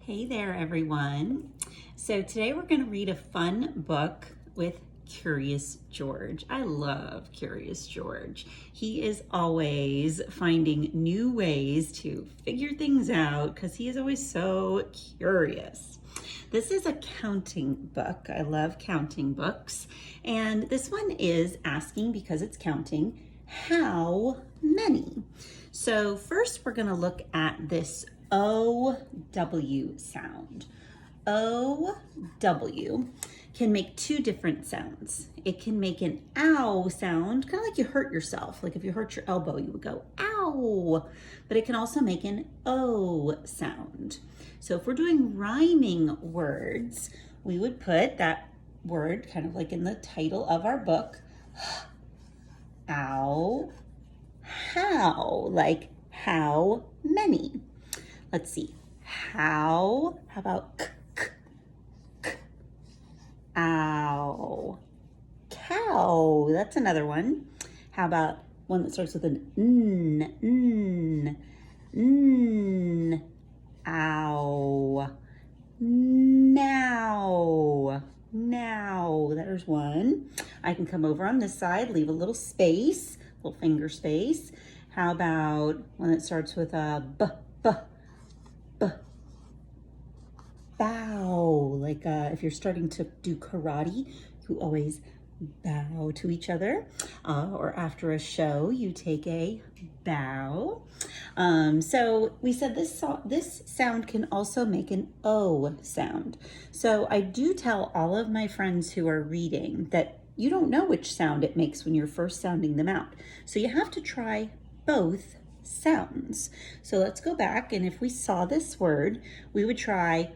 Hey there, everyone. So today we're going to read a fun book with Curious George. I love Curious George. He is always finding new ways to figure things out because he is always so curious. This is a counting book. I love counting books. And this one is asking, because it's counting, how many? So first we're going to look at this O-W sound. O-W can make two different sounds. It can make an ow sound, kind of like you hurt yourself. Like if you hurt your elbow, you would go ow. But it can also make an O sound. So if we're doing rhyming words, we would put that word kind of like in the title of our book. Ow, how, like how many? Let's see. How about k, k, k? Ow. Cow. That's another one. How about one that starts with an n, n, n? Ow. Now. Now. There's one. I can come over on this side, leave a little space, little finger space. How about one that starts with a b, b, b? Bow. Like if you're starting to do karate, you always bow to each other. Or after a show, you take a bow. So we said this sound can also make an O sound. So I do tell all of my friends who are reading that you don't know which sound it makes when you're first sounding them out. So you have to try both sounds. So let's go back, and if we saw this word, we would try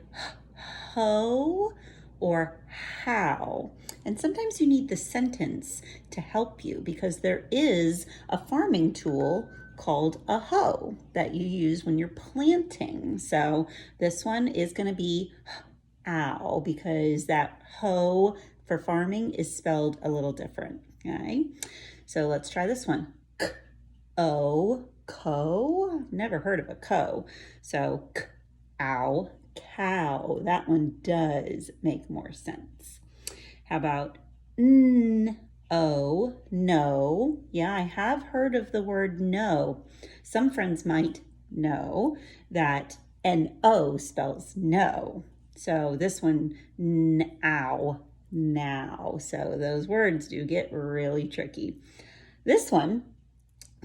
ho or how. And sometimes you need the sentence to help you, because there is a farming tool called a hoe that you use when you're planting. So this one is going to be ow, because that hoe for farming is spelled a little different. Okay, so let's try this one. O, co. Never heard of a co. So k, ow, cow. That one does make more sense. How about n, o, no? Yeah, I have heard of the word no. Some friends might know that an O spells no. So this one, n-ow, now. So those words do get really tricky. This one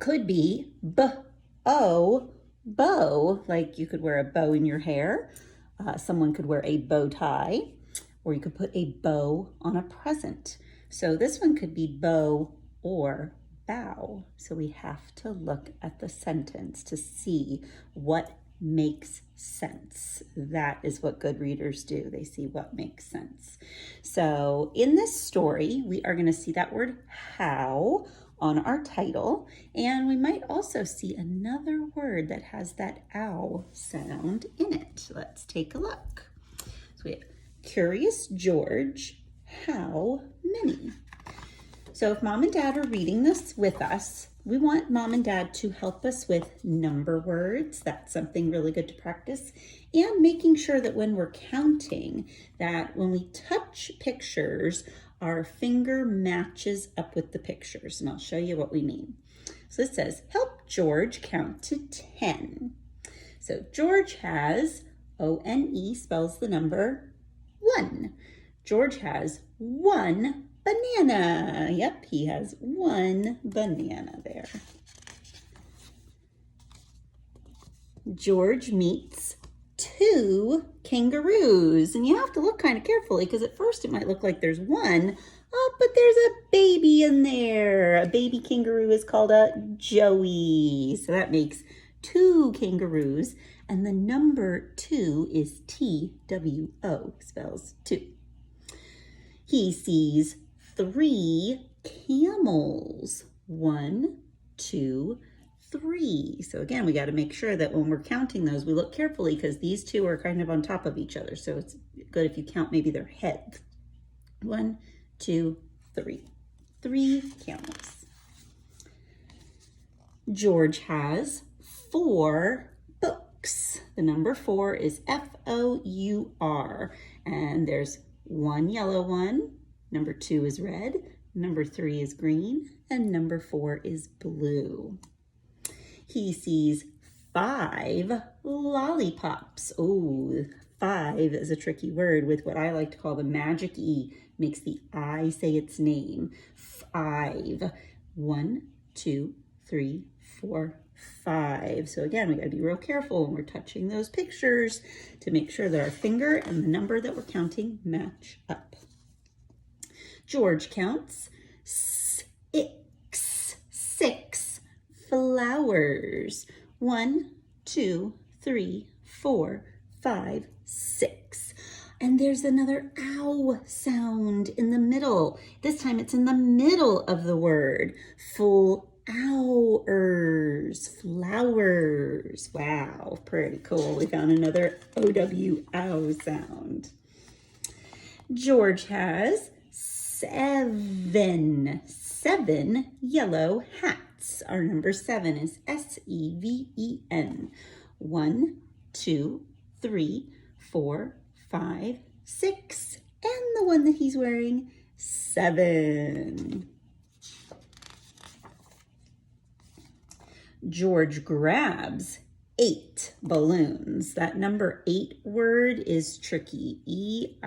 could be b-o, bow, like you could wear a bow in your hair. Someone could wear a bow tie, or you could put a bow on a present. So this one could be bow or bow. So we have to look at the sentence to see what makes sense. That is what good readers do. They see what makes sense. So in this story, we are going to see that word how on our title, and we might also see another word that has that ow sound in it. Let's take a look. So we have Curious George, how many? So if mom and dad are reading this with us, we want mom and dad to help us with number words. That's something really good to practice. And making sure that when we're counting, that when we touch pictures, our finger matches up with the pictures. And I'll show you what we mean. So it says, help George count to 10. So George has, O-N-E spells the number 1. George has 1 banana. Yep, he has 1 banana there. George meets 2 kangaroos. And you have to look kind of carefully, because at first it might look like there's 1. Oh, but there's a baby in there. A baby kangaroo is called a joey. So that makes 2 kangaroos. And the number 2 is T-W-O, spells 2. He sees 3 camels. 1, 2, 3. So again, we got to make sure that when we're counting those, we look carefully, because these two are kind of on top of each other. So it's good if you count maybe their heads. 1, 2, 3. 3 camels. George has 4 books. The number 4 is F-O-U-R. And there's one yellow one, number 2 is red, number 3 is green, and number 4 is blue. He sees 5 lollipops. Oh, 5 is a tricky word with what I like to call the magic E. Makes the I say its name. 5. 1, 2, 3, 4, 5. So again, we gotta be real careful when we're touching those pictures to make sure that our finger and the number that we're counting match up. George counts 6 flowers. 1, 2, 3, 4, 5, 6. And there's another ow sound in the middle. This time it's in the middle of the word. Flowers. Wow, pretty cool. We found another OW ow sound. George has 7 yellow hats. Our number 7 is S-E-V-E-N. 1, 2, 3, 4, 5, 6, and the one that he's wearing, 7. George grabs 8 balloons. That number 8 word is tricky, E-I-G-H-T.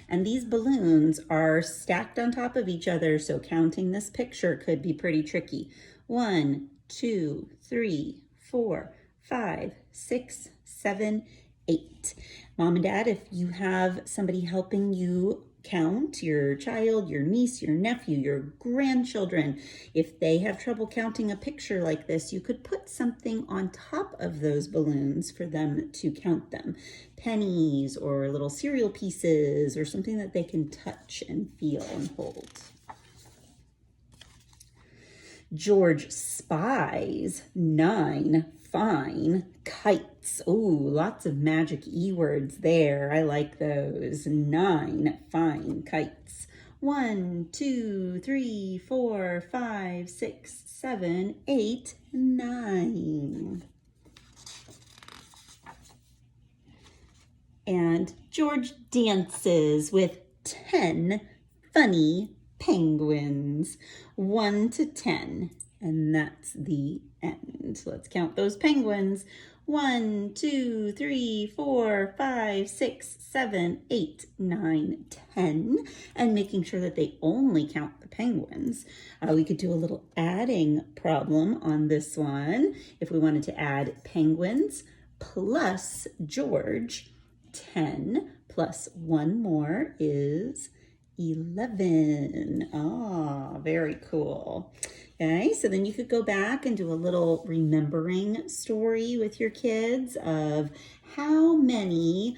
And these balloons are stacked on top of each other, so counting this picture could be pretty tricky. 1, 2, 3, 4, 5, 6, 7, 8. Mom and Dad, if you have somebody helping you count, your child, your niece, your nephew, your grandchildren, if they have trouble counting a picture like this, you could put something on top of those balloons for them to count them. Pennies or little cereal pieces or something that they can touch and feel and hold. George spies 9 fine kites. Oh, lots of magic E words there. I like those. 9 fine kites. 1, 2, 3, 4, 5, 6, 7, 8, 9. And George dances with 10 funny penguins. 1 to 10. And that's the end. Let's count those penguins. 1, 2, 3, 4, 5, 6, 7, 8, 9, 10. And making sure that they only count the penguins. We could do a little adding problem on this one. If we wanted to add penguins plus George, 10 plus 1 more is 11. Ah, very cool. Okay, so then you could go back and do a little remembering story with your kids of how many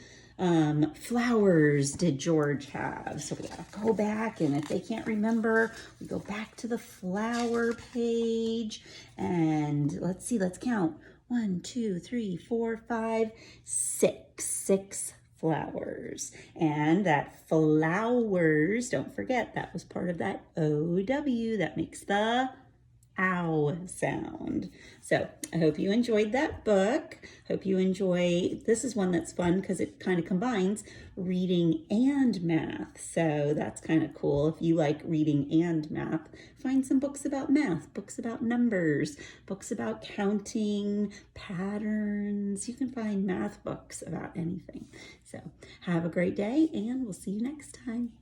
flowers did George have. So we gotta go back, and if they can't remember, we go back to the flower page, and let's see, let's count. 1, 2, 3, 4, 5, 6. 6 flowers. And that flowers, don't forget, that was part of that OW that makes the ow sound. So I hope you enjoyed that book. Hope you enjoy, this is one that's fun because it kind of combines reading and math. So that's kind of cool. If you like reading and math, find some books about math, books about numbers, books about counting, patterns. You can find math books about anything. So have a great day, and we'll see you next time.